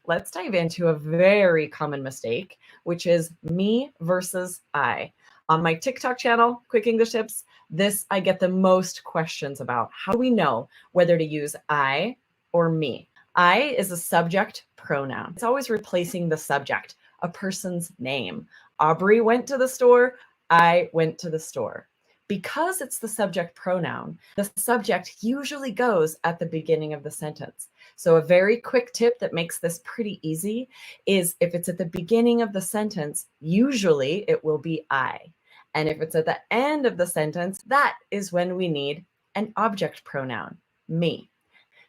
let's dive into a very common mistake, which is me versus I. On my TikTok channel, Quick English Tips, this I get the most questions about. How do we know whether to use I or me? I is a subject pronoun. It's always replacing the subject, a person's name. Aubrey went to the store. I went to the store. Because it's the subject pronoun, the subject usually goes at the beginning of the sentence. So a very quick tip that makes this pretty easy is if it's at the beginning of the sentence, usually it will be I. And if it's at the end of the sentence, that is when we need an object pronoun, me.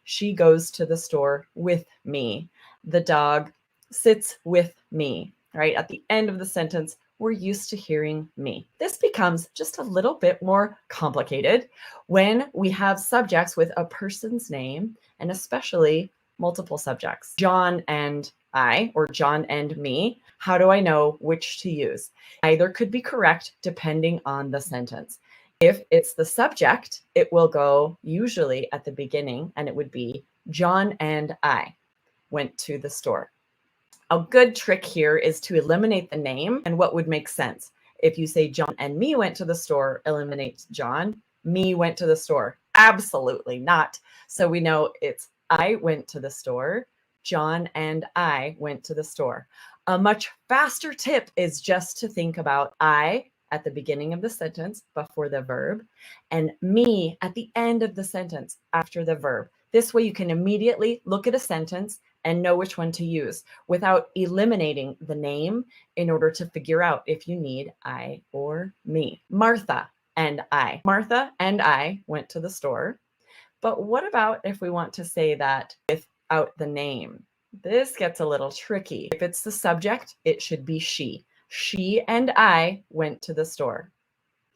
She goes to the store with me. The dog sits with me, right? At the end of the sentence, we're used to hearing me. This becomes just a little bit more complicated when we have subjects with a person's name and especially multiple subjects. John and I, or John and me. How do I know which to use? Either could be correct depending on the sentence. If it's the subject, it will go usually at the beginning and it would be John and I went to the store. A good trick here is to eliminate the name and what would make sense. If you say John and me went to the store, eliminate John. Me went to the store. Absolutely not. So we know it's I went to the store. John and I went to the store. A much faster tip is just to think about I at the beginning of the sentence before the verb and me at the end of the sentence after the verb. This way you can immediately look at a sentence and know which one to use without eliminating the name in order to figure out if you need I or me. Martha and I. Martha and I went to the store. But what about if we want to say that without the name? This gets a little tricky. If it's the subject, it should be she. She and I went to the store.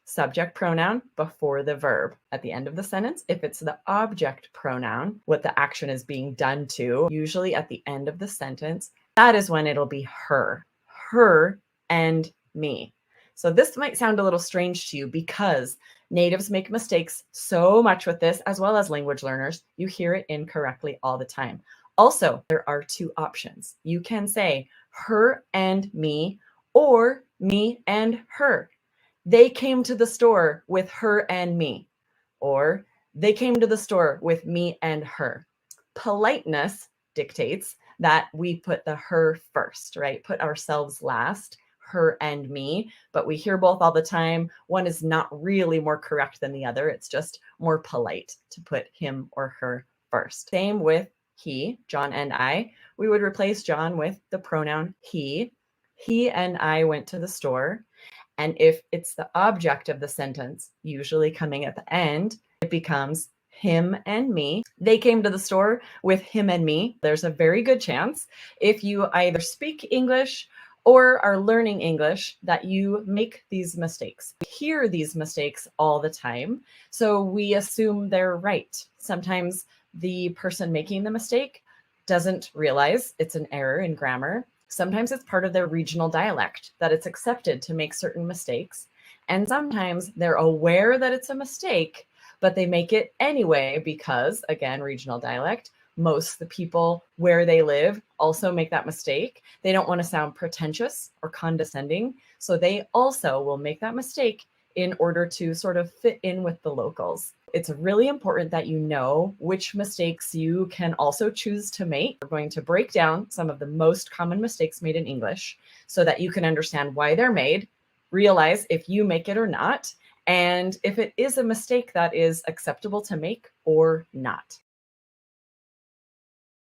Subject pronoun before the verb. At the end of the sentence, if it's the object pronoun, what the action is being done to, usually at the end of the sentence, that is when it'll be her. Her and me. So this might sound a little strange to you because natives make mistakes so much with this, as well as language learners. You hear it incorrectly all the time. Also, there are two options. You can say her and me or me and her. They came to the store with her and me, or they came to the store with me and her. Politeness dictates that we put the her first, right? Put ourselves last, her and me, but we hear both all the time. One is not really more correct than the other. It's just more polite to put him or her first. Same with he, John and I. We would replace John with the pronoun he. He and I went to the store. And if it's the object of the sentence, usually coming at the end, it becomes him and me. They came to the store with him and me. There's a very good chance if you either speak English or are learning English that you make these mistakes. We hear these mistakes all the time, so we assume they're right. Sometimes the person making the mistake doesn't realize it's an error in grammar. Sometimes it's part of their regional dialect that it's accepted to make certain mistakes. And sometimes they're aware that it's a mistake, but they make it anyway because, again, regional dialect, most of the people where they live also make that mistake. They don't want to sound pretentious or condescending. So they also will make that mistake in order to sort of fit in with the locals. It's really important that you know which mistakes you can also choose to make. We're going to break down some of the most common mistakes made in English so that you can understand why they're made, realize if you make it or not, and if it is a mistake that is acceptable to make or not.